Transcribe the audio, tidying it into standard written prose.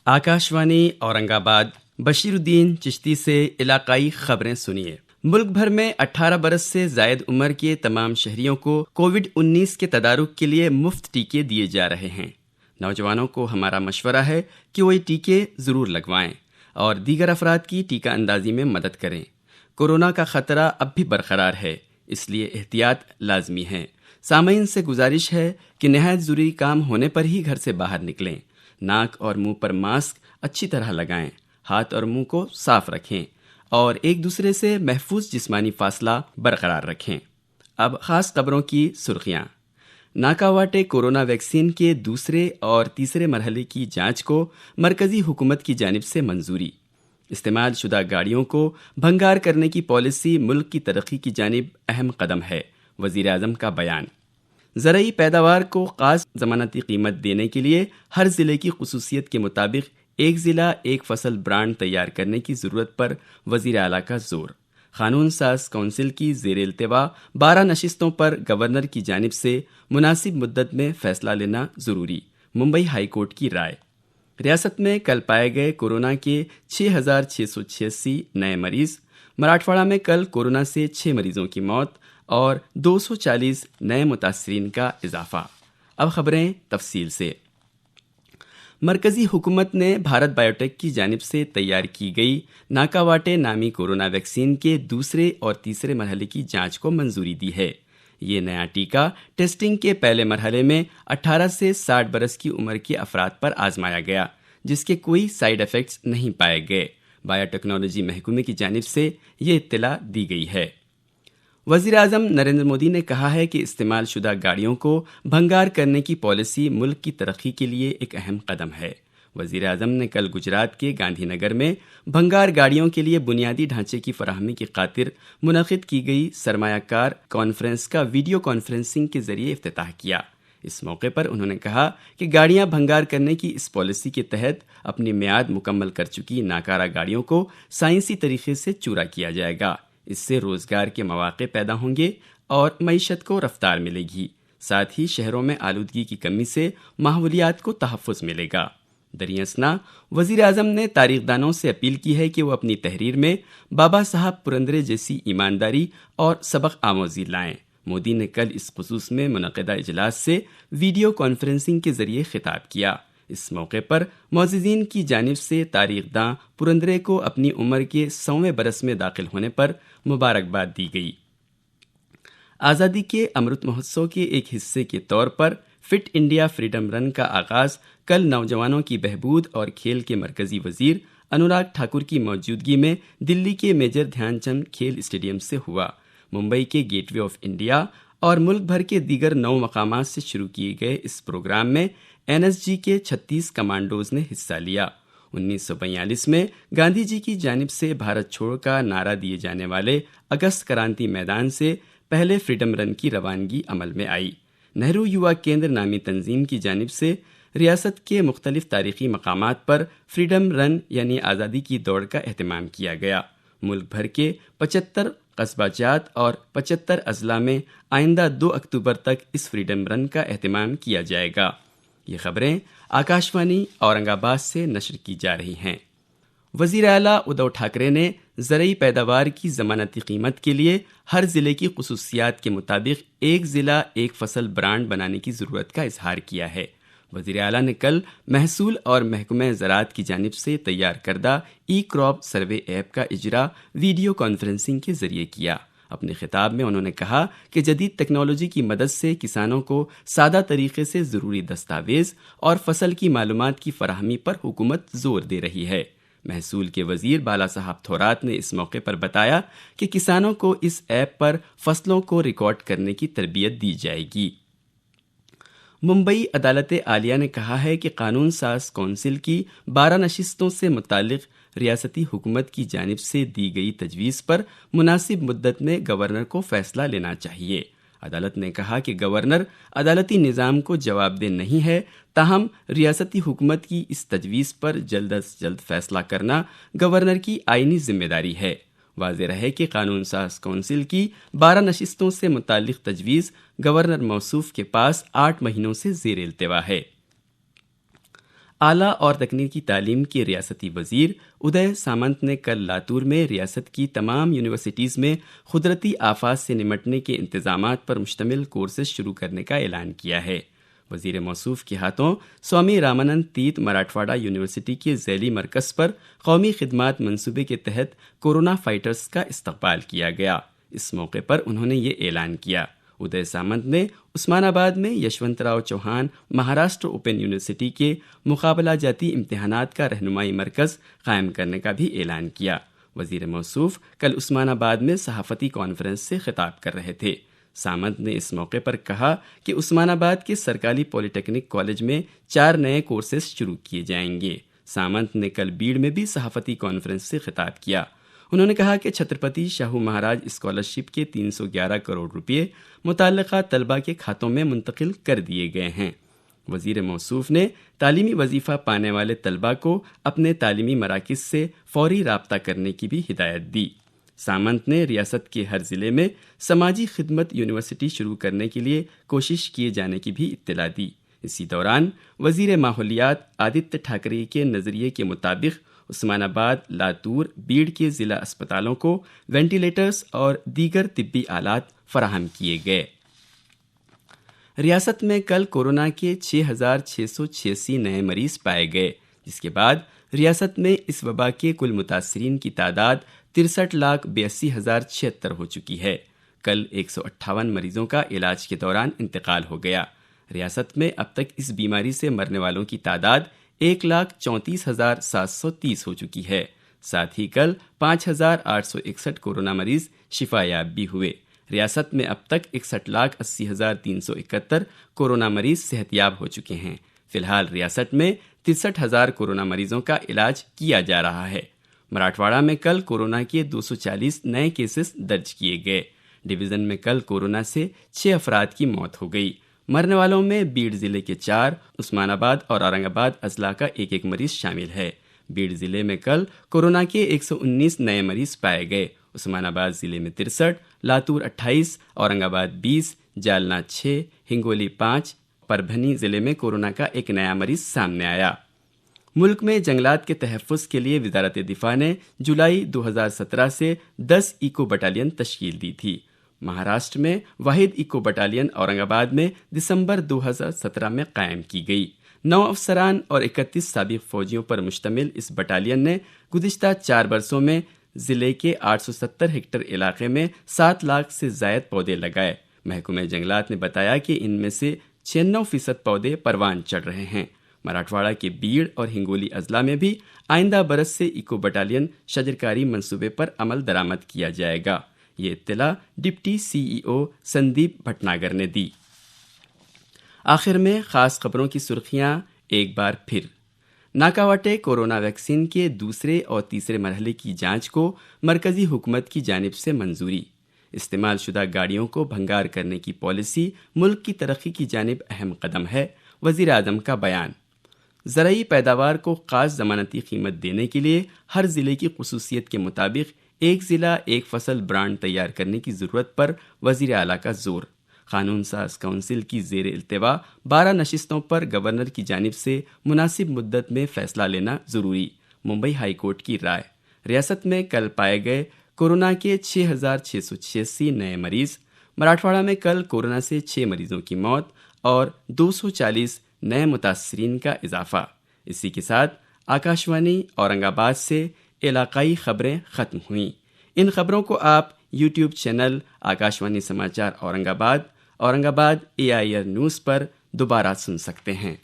आकाशवाणी औरंगाबाद बशीर उद्दीन चिश्ती से इलाकाई खबरें सुनिए। मुल्क भर में 18 बरस से जायद उम्र के तमाम शहरियों को कोविड-19 के तदारुक के लिए मुफ्त टीके दिए जा रहे हैं। नौजवानों को हमारा मशवरा है कि वो ये टीके ज़रूर लगवाएं और दीगर अफराद की टीका अंदाजी में मदद करें। कोरोना का ख़तरा अब भी बरकरार है, इसलिए एहतियात लाजमी है। सामीन से गुजारिश है कि नहायत ज़रूरी काम होने पर ही घर से बाहर निकलें। नाक और मुंह पर मास्क अच्छी तरह लगाएं, हाथ और मुंह को साफ रखें और एक दूसरे से महफूज जिस्मानी फासला बरकरार रखें। अब ख़ास खबरों की सुर्खियां। नाकावाटे कोरोना वैक्सीन के दूसरे और तीसरे मरहले की जांच को मरकज़ी हुकूमत की जानिब से मंजूरी। इस्तेमाल शुदा गाड़ियों को भंगार करने की पॉलिसी मुल्क की तरक्की की जानिब अहम कदम है, वज़ीर आज़म का बयान। ज़रई पैदावार को ख़ास ज़मानती कीमत देने के लिए हर ज़िले की खुसूसियत के मुताबिक एक ज़िला एक फसल ब्रांड तैयार करने की ज़रूरत पर वज़ीर आला का जोर। क़ानून साज कौंसिल की ज़ेर इल्तिवा 12 नशिस्तों पर गवर्नर की जानिब से मुनासिब मुद्दत में फ़ैसला लेना ज़रूरी। मुंबई हाई कोर्ट की राय। रियासत में कल पाए गए कोरोना के 6,686 नए मरीज़। मराठवाड़ा में कल कोरोना से 6 मरीज़ों की मौत और 240 नए मुतासरीन का इजाफा। अब खबरें तफसील से। मरकज़ी हुकूमत ने भारत बायोटेक की जानिब से तैयार की गई नाकावाटे नामी कोरोना वैक्सीन के दूसरे और तीसरे मरहले की जांच को मंजूरी दी है। ये नया टीका टेस्टिंग के पहले मरहले में 18 से 60 बरस की उम्र के अफराद पर आजमाया गया, जिसके कोई साइड इफ़ेक्ट्स नहीं पाए गए। बायोटेक्नोलॉजी महकमे की जानिब से ये इत्तला दी गई है। वज़ीर आज़म नरेंद्र मोदी ने कहा है कि इस्तेमाल शुदा गाड़ियों को भंगार करने की पॉलिसी मुल्क की तरक्की के लिए एक अहम कदम है। वज़ीर आज़म ने कल गुजरात के गांधीनगर में भंगार गाड़ियों के लिए बुनियादी ढांचे की फराहमी की खातिर मुनक़िद की गई सरमायाकार कॉन्फ्रेंस का वीडियो कॉन्फ्रेंसिंग के ज़रिए इफ्तिताह किया। इस मौके पर उन्होंने कहा कि गाड़ियां भंगार करने की इस पॉलिसी के तहत अपनी मियाद मुकम्मल कर चुकी नाकारा गाड़ियों को साइंसी तरीके से चूरा किया जाएगा। इससे रोजगार के मौके पैदा होंगे और मईशत को रफ्तार मिलेगी। साथ ही शहरों में आलूदगी की कमी से माहौलियात को तहफ़्फ़ुज़ मिलेगा। दरियासना वज़ीर आज़म ने तारीख़दानों से अपील की है कि वो अपनी तहरीर में बाबा साहब पुरंदरे जैसी ईमानदारी और सबक आमोज़ी लाएं। मोदी ने कल इस खुसूस में मुनक़िदा इजलास से वीडियो कॉन्फ्रेंसिंग के ज़रिए खिताब किया। इस मौके पर मौज़िज़ीन की जानिब से तारीख़दां पुरंदरे को अपनी उम्र के 100वें बरस में दाखिल होने पर मुबारकबाद दी गई। आज़ादी के अमृत महोत्सव के एक हिस्से के तौर पर फिट इंडिया फ्रीडम रन का आगाज़ कल नौजवानों की बहबूद और खेल के मरकज़ी वज़ीर अनुराग ठाकुर की मौजूदगी में दिल्ली के मेजर ध्यानचंद खेल स्टेडियम से हुआ। मुंबई के गेटवे ऑफ इंडिया और मुल्क भर के दीगर 9 मकामात से शुरू किए गए इस प्रोग्राम में NSG के 36 कमांडोज ने हिस्सा लिया। 1942 में गांधी जी की जानिब से भारत छोड़ का नारा दिए जाने वाले अगस्त क्रांति मैदान से पहले फ्रीडम रन की रवानगी अमल में आई। नेहरू युवा केंद्र नामी तंजीम की जानिब से रियासत के मुख्तलिफ तारीखी मकामात पर फ्रीडम रन यानी आज़ादी की दौड़ का एहतमाम किया गया। मुल्क भर के 75 कस्बाजात और 75 अजला में आइंदा 2 अक्टूबर तक इस फ्रीडम रन का एहतमाम किया जाएगा। ये खबरें आकाशवाणी औरंगाबाद से नशर की जा रही हैं। वज़ीर आला उद्धव ठाकरे ने ज़रई पैदावार की ज़मानती कीमत के लिए हर ज़िले की खुसूसियात के मुताबिक एक ज़िला एक फसल ब्रांड बनाने की ज़रूरत का इजहार किया है। वज़ीर आला ने कल महसूल और महकमे ज़राअत की जानिब से तैयार करदा ई क्रॉप सर्वे ऐप का इजरा वीडियो कॉन्फ्रेंसिंग के ज़रिए किया। अपने खिताब में उन्होंने कहा कि जदीद टेक्नोलॉजी की मदद से किसानों को सादा तरीके से ज़रूरी दस्तावेज़ और फसल की मालूमात की फराहमी पर हुकूमत जोर दे रही है। महसूल के वज़ीर बाला साहब थोरात ने इस मौके पर बताया कि किसानों को इस ऐप पर फसलों को रिकॉर्ड करने की तरबियत दी जाएगी। मुंबई अदालत आलिया ने कहा है कि कानून साज कौंसिल की 12 नशिस्तों से मुतालिक रियासती हुकूमत की जानिब से दी गई तजवीज़ पर मुनासिब मुद्दत में गवर्नर को फैसला लेना चाहिए। अदालत ने कहा कि गवर्नर अदालती निज़ाम को जवाबदेह नहीं है, ताहम रियासती हुकूमत की इस तजवीज़ पर जल्द अज जल्द फैसला करना गवर्नर की आइनी जिम्मेदारी है। वाज़ेह रहे कि कानून साज कौंसिल की 12 नशिस्तों से मुतालिक तजवीज़ गवर्नर मौसूफ के पास 8 महीनों से ज़ेर इल्तिवा है। اعلیٰ اور تکنیکی تعلیم کے ریاستی وزیر ادے سامنت نے کل لاتور میں ریاست کی تمام یونیورسٹیز میں قدرتی آفات سے نمٹنے کے انتظامات پر مشتمل کورسز شروع کرنے کا اعلان کیا ہے۔ وزیر موصوف کے ہاتھوں سوامی رامانند تیرتھ مراٹھواڑہ یونیورسٹی کے ذیلی مرکز پر قومی خدمات منصوبے کے تحت کورونا فائٹرز کا استقبال کیا گیا۔ اس موقع پر انہوں نے یہ اعلان کیا۔ ادے سامنت نے عثمان آباد میں یشونت راؤ چوہان مہاراشٹر اوپن یونیورسٹی کے مقابلہ جاتی امتحانات کا رہنمائی مرکز قائم کرنے کا بھی اعلان کیا۔ وزیر موصوف کل عثمان آباد میں صحافتی کانفرنس سے خطاب کر رہے تھے۔ سامنت نے اس موقع پر کہا کہ عثمان آباد کے سرکاری پولی ٹیکنک کالج میں 4 نئے کورسز شروع کیے جائیں گے۔ سامنت نے کل بیڑ میں بھی صحافتی کانفرنس سے خطاب کیا۔ انہوں نے کہا کہ چھترپتی شاہو مہاراج اسکالرشپ کے 311 کروڑ روپے متعلقہ طلبہ کے کھاتوں میں منتقل کر دیے گئے ہیں۔ وزیر موصوف نے تعلیمی وظیفہ پانے والے طلبہ کو اپنے تعلیمی مراکز سے فوری رابطہ کرنے کی بھی ہدایت دی۔ سامنت نے ریاست کے ہر ضلع میں سماجی خدمت یونیورسٹی شروع کرنے کے لیے کوشش کیے جانے کی بھی اطلاع دی۔ اسی دوران وزیر ماحولیات آدتیہ ٹھاکرے کے نظریے کے مطابق عثمان آباد، لاتور، بیڑ کے ضلع اسپتالوں کو وینٹیلیٹرز اور دیگر طبی آلات فراہم کیے گئے۔ ریاست میں کل کورونا کے 6,686 نئے مریض پائے گئے، جس کے بعد ریاست میں اس وبا کے کل متاثرین کی تعداد 63,82,076 ہو چکی ہے۔ کل 158 مریضوں کا علاج کے دوران انتقال ہو گیا۔ ریاست میں اب تک اس بیماری سے مرنے والوں کی تعداد 1,34,730 ہو چکی ہے۔ ساتھ ہی کل 5,861 کورونا مریض شفا یاب بھی ہوئے۔ ریاست میں اب تک 61,80,371 کورونا مریض صحت یاب ہو چکے ہیں۔ فی الحال ریاست میں 63,000 کورونا مریضوں کا علاج کیا جا رہا ہے۔ مراٹھواڑہ میں کل کورونا کے 240 نئے کیسز درج کیے گئے۔ ڈویژن میں کل کورونا سے 6 افراد کی موت ہو گئی۔ مرنے والوں میں بیڑ ضلع کے 4، عثمان آباد اور اورنگ آباد اضلاع کا 1 مریض شامل ہے۔ بیڑ ضلع میں کل کورونا کے 119 نئے مریض پائے گئے۔ عثمان آباد ضلع میں 63، لاتور 28، اورنگ آباد 20، جالنا 6، ہنگولی 5، پربھنی ضلع میں کورونا کا 1 نیا مریض سامنے آیا۔ ملک میں جنگلات کے تحفظ کے لیے وزارت دفاع نے جولائی 2017 سے 10 ایکو بٹالین تشکیل دی تھی۔ مہاراشٹر میں واحد ایکو بٹالین اورنگ آباد میں دسمبر 2017 میں قائم کی گئی۔ 9 افسران اور 31 سابق فوجیوں پر مشتمل اس بٹالین نے گزشتہ 4 برسوں میں ضلع کے 870 ہیکٹر علاقے میں 7 لاکھ سے زائد پودے لگائے۔ محکمہ جنگلات نے بتایا کہ ان میں سے 96% پودے پروان چڑھ رہے ہیں۔ مراٹھواڑہ کے بیڑ اور ہنگولی اضلاع میں بھی آئندہ برس سے ایکو بٹالین شجرکاری منصوبے پر عمل درآمد کیا جائے گا۔ یہ اطلاع ڈپٹی CEO سندیپ بھٹناگر نے دی۔ آخر میں خاص خبروں کی سرخیاں ایک بار پھر۔ ناکاواٹے کورونا ویکسین کے دوسرے اور تیسرے مرحلے کی جانچ کو مرکزی حکومت کی جانب سے منظوری۔ استعمال شدہ گاڑیوں کو بھنگار کرنے کی پالیسی ملک کی ترقی کی جانب اہم قدم ہے، وزیر اعظم کا بیان۔ زرعی پیداوار کو خاص ضمانتی قیمت دینے کے لیے ہر ضلع کی خصوصیت کے مطابق ایک ضلع ایک فصل برانڈ تیار کرنے کی ضرورت پر وزیر اعلیٰ کا زور۔ قانون ساز کونسل کی زیر التوا 12 نشستوں پر گورنر کی جانب سے مناسب مدت میں فیصلہ لینا ضروری، ممبئی ہائی کورٹ کی رائے۔ ریاست میں کل پائے گئے کورونا کے 6,686 نئے مریض۔ مراٹھواڑہ میں کل کورونا سے 6 مریضوں کی موت اور 240 نئے متاثرین کا اضافہ۔ اسی کے ساتھ آکاشوانی اورنگ آباد سے علاقائی خبریں ختم ہوئیں۔ ان خبروں کو آپ یوٹیوب چینل آکاشوانی سماچار اورنگ آباد AIR نیوز پر دوبارہ سن سکتے ہیں۔